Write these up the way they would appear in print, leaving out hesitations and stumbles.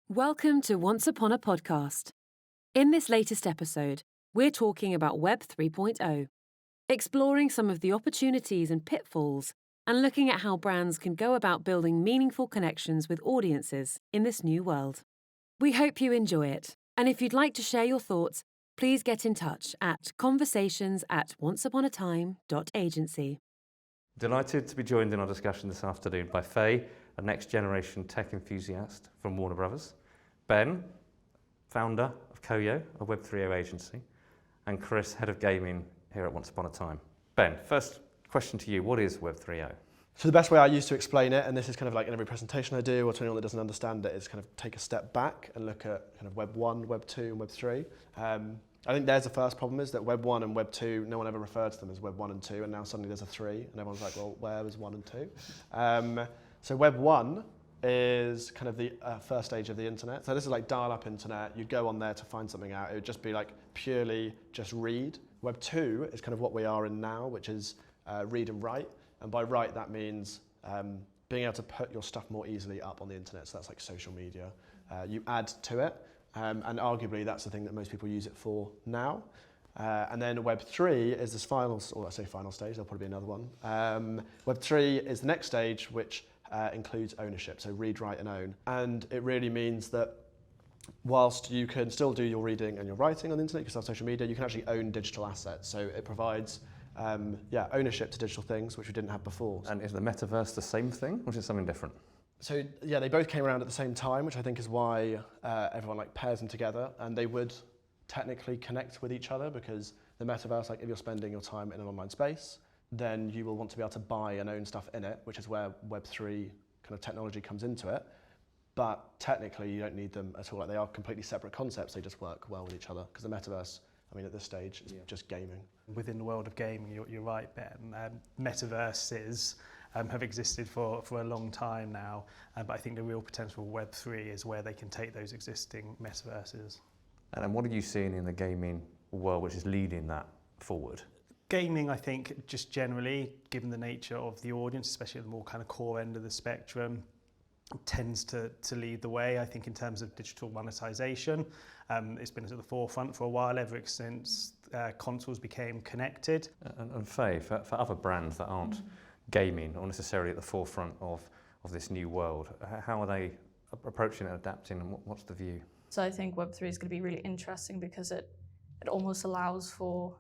Welcome to Once Upon a Podcast. In this latest episode, we're talking about Web 3.0, exploring some of the opportunities and pitfalls, and looking at how brands can go about building meaningful connections with audiences in this new world. We hope you enjoy it, and if you'd like to share your thoughts, please get in touch at conversations@onceuponatime.agency. Delighted to be joined in our discussion this afternoon by Fay, a next-generation tech enthusiast from Warner Brothers, Ben, founder of Koyo, a Web 3.0 agency, and Chris, head of gaming here at Once Upon a Time. Ben, first question to you, what is Web 3.0? So the best way I used to explain it, and this is kind of like in every presentation I do, or to anyone that doesn't understand it, is kind of take a step back and look at kind of Web 1, Web 2, and Web 3. I think there's the first problem, is that Web 1 and Web 2, no one ever referred to them as Web 1 and 2, and now suddenly there's a 3, and everyone's like, well, where was 1 and 2? So Web 1 is kind of the first stage of the internet. So this is like dial-up internet. You go on there to find something out. It would just be like purely just read. Web 2 is kind of what we are in now, which is read and write. And by write, that means being able to put your stuff more easily up on the internet. So that's like social media. You add to it. And arguably, that's the thing that most people use it for now. And then Web 3 is this final, or I say final stage, there'll probably be another one. Web 3 is the next stage, which includes ownership, so read, write, and own. And it really means that whilst you can still do your reading and your writing on the internet, you can still have social media, you can actually own digital assets. So it provides ownership to digital things, which we didn't have before. And is the metaverse the same thing, or is it something different? So yeah, they both came around at the same time, which I think is why everyone like pairs them together, and they would technically connect with each other, because the metaverse, like if you're spending your time in an online space, then you will want to be able to buy and own stuff in it, which is where Web3 kind of technology comes into it. But technically, you don't need them at all. Like, they are completely separate concepts. They just work well with each other, because the metaverse, I mean, at this stage, is just gaming. Within the world of gaming, you're right, Ben. Metaverses have existed for a long time now, but I think the real potential of Web3 is where they can take those existing metaverses. And what are you seeing in the gaming world which is leading that forward? Gaming, I think, just generally, given the nature of the audience, especially at the more kind of core end of the spectrum, tends to lead the way, I think, in terms of digital monetization. It's been at the forefront for a while, ever since consoles became connected. And Faye, for other brands that aren't gaming or necessarily at the forefront of this new world, how are they approaching and adapting, and what's the view? So I think Web3 is going to be really interesting, because it almost allows for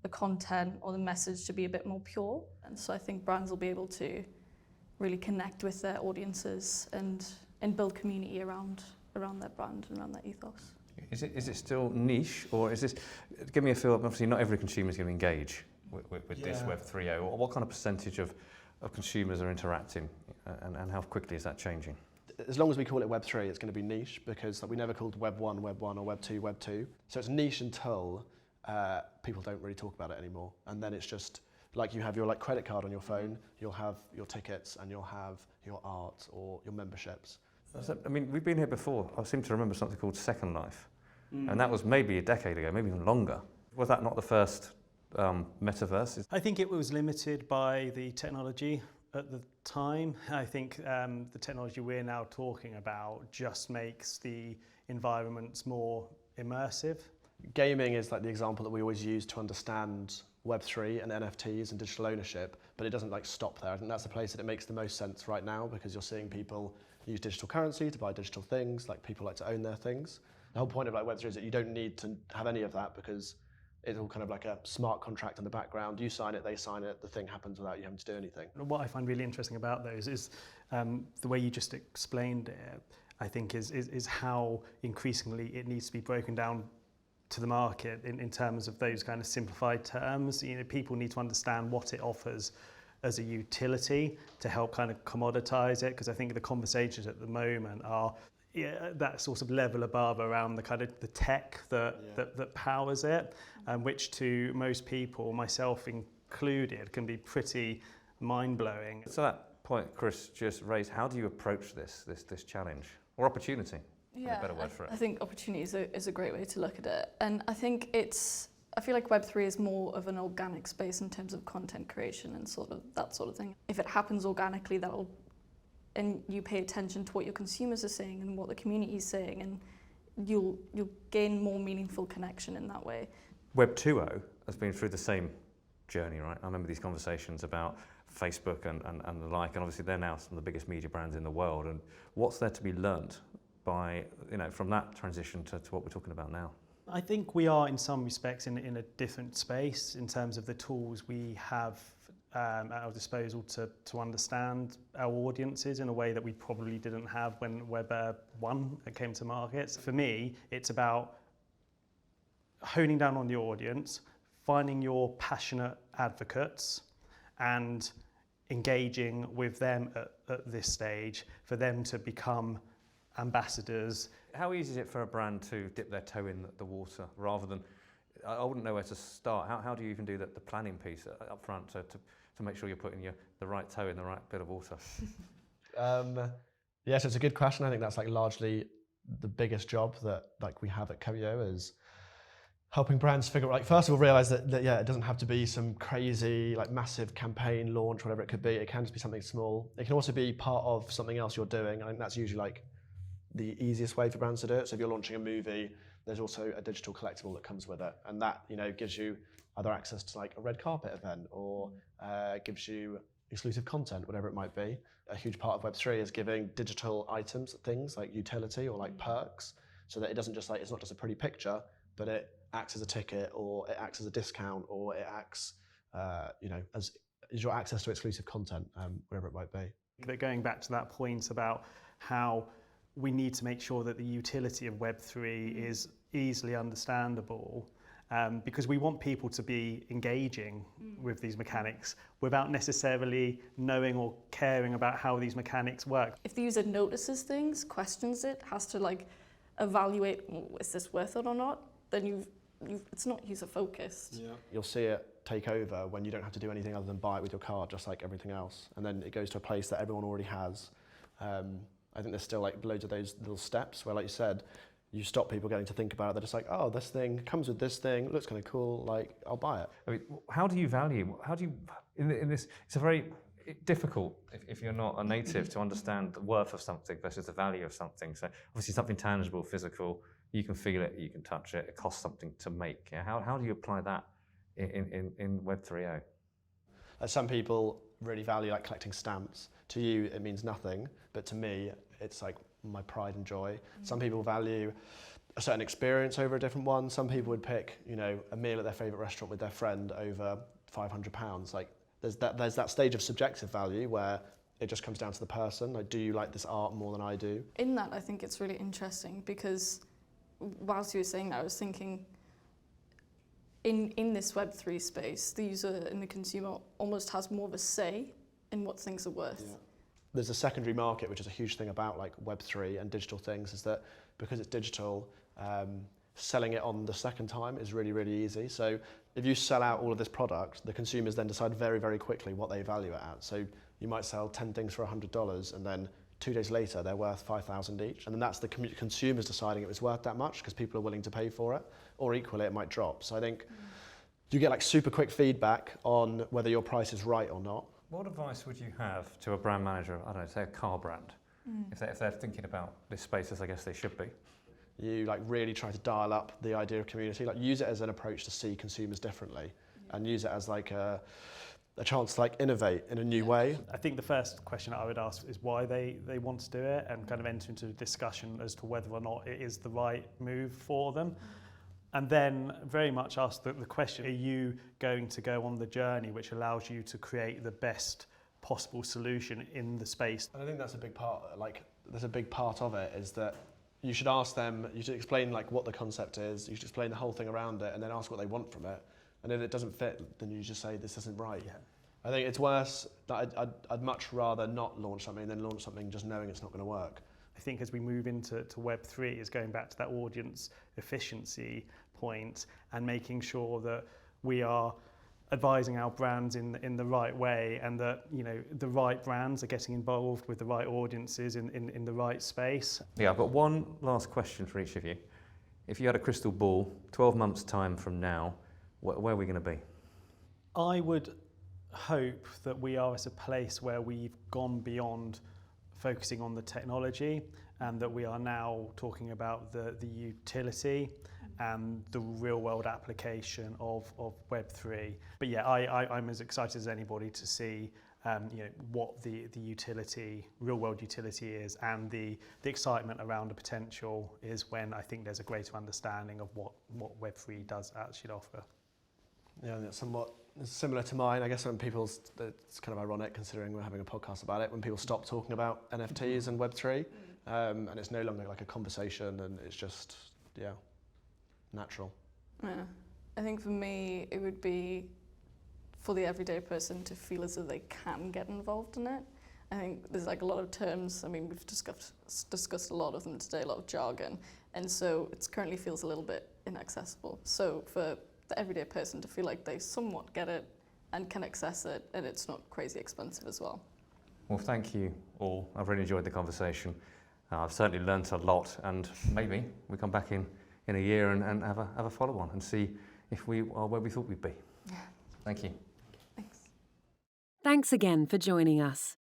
the content or the message to be a bit more pure. And so I think brands will be able to really connect with their audiences and build community around their brand and around their ethos. Is it still niche, or is this, give me a feel, obviously not every consumer is going to engage with this Web 3.0. What kind of percentage of consumers are interacting, and how quickly is that changing? As long as we call it Web 3, it's going to be niche, because we never called Web 1, Web 1, or Web 2, Web 2. So it's niche until people don't really talk about it anymore. And then it's just like you have your like credit card on your phone, you'll have your tickets, and you'll have your art or your memberships. I mean, we've been here before. I seem to remember something called Second Life. And that was maybe a decade ago, maybe even longer. Was that not the first metaverse? I think it was limited by the technology at the time. I think the technology we're now talking about just makes the environments more immersive. Gaming is like the example that we always use to understand Web3 and NFTs and digital ownership, but it doesn't like stop there. I think that's the place that it makes the most sense right now, because you're seeing people use digital currency to buy digital things, like people like to own their things. The whole point of like Web3 is that you don't need to have any of that, because it's all kind of like a smart contract in the background. You sign it, they sign it, the thing happens without you having to do anything. What I find really interesting about those is the way you just explained it, I think is how increasingly it needs to be broken down to the market in terms of those kind of simplified terms. You know, people need to understand what it offers as a utility to help kind of commoditize it, because I think the conversations at the moment are that sort of level above around the kind of the tech that powers it, which to most people, myself included, can be pretty mind-blowing. So that point Chris just raised, how do you approach this challenge or opportunity? Yeah, a better word for it. I think opportunity is a great way to look at it. And I think I feel like Web3 is more of an organic space in terms of content creation and that sort of thing. If it happens organically, and you pay attention to what your consumers are saying and what the community is saying, and you'll gain more meaningful connection in that way. Web 2.0 has been through the same journey, right? I remember these conversations about Facebook and the like, and obviously they're now some of the biggest media brands in the world. And what's there to be learnt by, from that transition to what we're talking about now? I think we are, in some respects, in a different space in terms of the tools we have at our disposal to understand our audiences in a way that we probably didn't have when Web 1 came to market. For me, it's about honing down on the audience, finding your passionate advocates and engaging with them at this stage for them to become ambassadors. How easy is it for a brand to dip their toe in the water rather than, I wouldn't know where to start. How do you even do the planning piece up front to make sure you're putting the right toe in the right bit of water? Yes, it's a good question. I think that's largely the biggest job that we have at Koyo is helping brands figure out, first of all, realize that it doesn't have to be some crazy, massive campaign launch, whatever it could be. It can just be something small. It can also be part of something else you're doing. I think that's usually the easiest way for brands to do it. So if you're launching a movie, there's also a digital collectible that comes with it. And that, gives you either access to a red carpet event or gives you exclusive content, whatever it might be. A huge part of Web3 is giving digital items, things like utility or perks, so that it doesn't just it's not just a pretty picture, but it acts as a ticket, or it acts as a discount, or it acts, as your access to exclusive content, wherever it might be. But going back to that point about how we need to make sure that the utility of Web3 is easily understandable, because we want people to be engaging with these mechanics without necessarily knowing or caring about how these mechanics work. If the user notices things, questions it, has to evaluate, is this worth it or not, then it's not user focused. Yeah. You'll see it take over when you don't have to do anything other than buy it with your card, just like everything else. And then it goes to a place that everyone already has. I think there's still loads of those little steps where, like you said, you stop people getting to think about it. They're just oh, this thing comes with this thing, looks kind of cool, I'll buy it. I mean, how do you in this, it's a very difficult, if you're not a native, to understand the worth of something versus the value of something. So obviously something tangible, physical, you can feel it, you can touch it, it costs something to make. Yeah? How do you apply that in Web 3.0? Some people really value collecting stamps. To you, it means nothing, but to me, it's my pride and joy. Some people value a certain experience over a different one. Some people would pick, a meal at their favourite restaurant with their friend over £500. There's that stage of subjective value where it just comes down to the person. Do you like this art more than I do? In that, I think it's really interesting because whilst you were saying that, I was thinking in this Web3 space, the user and the consumer almost has more of a say in what things are worth. Yeah. There's a secondary market, which is a huge thing about Web3 and digital things, is that because it's digital, selling it on the second time is really, really easy. So if you sell out all of this product, the consumers then decide very, very quickly what they value it at. So you might sell 10 things for $100, and then 2 days later, they're worth 5,000 each. And then that's the consumers deciding it was worth that much because people are willing to pay for it, or equally it might drop. So I think you get super quick feedback on whether your price is right or not. What advice would you have to a brand manager, I don't know, say a car brand, if they're thinking about this space as I guess they should be? You really try to dial up the idea of community, use it as an approach to see consumers differently, and use it as a chance to innovate in a new way. I think the first question I would ask is why they want to do it, and kind of enter into a discussion as to whether or not it is the right move for them. And then very much ask the question, are you going to go on the journey which allows you to create the best possible solution in the space? And I think that's a big part, there's a big part of it is that you should ask them, you should explain what the concept is, you should explain the whole thing around it, and then ask what they want from it. And if it doesn't fit, then you just say, this isn't right. Yeah. I think it's worse, that I'd much rather not launch something than launch something just knowing it's not going to work. I think as we move into Web3 is going back to that audience efficiency point and making sure that we are advising our brands in the right way, and that the right brands are getting involved with the right audiences in the right space. Yeah, I've got one last question for each of you. If you had a crystal ball, 12 months time from now, where are we going to be? I would hope that we are at a place where we've gone beyond focusing on the technology, and that we are now talking about the utility and the real world application of Web3. But yeah, I'm as excited as anybody to see what the utility, real world utility is, and the excitement around the potential is when I think there's a greater understanding of what Web3 does actually offer. Yeah, and it's somewhat similar to mine. I guess when it's kind of ironic considering we're having a podcast about it, when people stop talking about NFTs and Web3, and it's no longer like a conversation, and it's just, natural. Yeah. I think for me, it would be for the everyday person to feel as though they can get involved in it. I think there's like a lot of terms, I mean, we've discussed a lot of them today, a lot of jargon, and so it currently feels a little bit inaccessible. So for the everyday person to feel like they somewhat get it and can access it, and it's not crazy expensive as well. Well, thank you all. I've really enjoyed the conversation. I've certainly learnt a lot, and maybe we come back in a year and have a follow-on and see if we are where we thought we'd be. Yeah. Thank you. Thanks. Thanks again for joining us.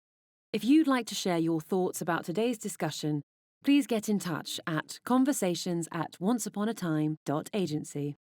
If you'd like to share your thoughts about today's discussion, please get in touch at conversations@onceuponatime.agency.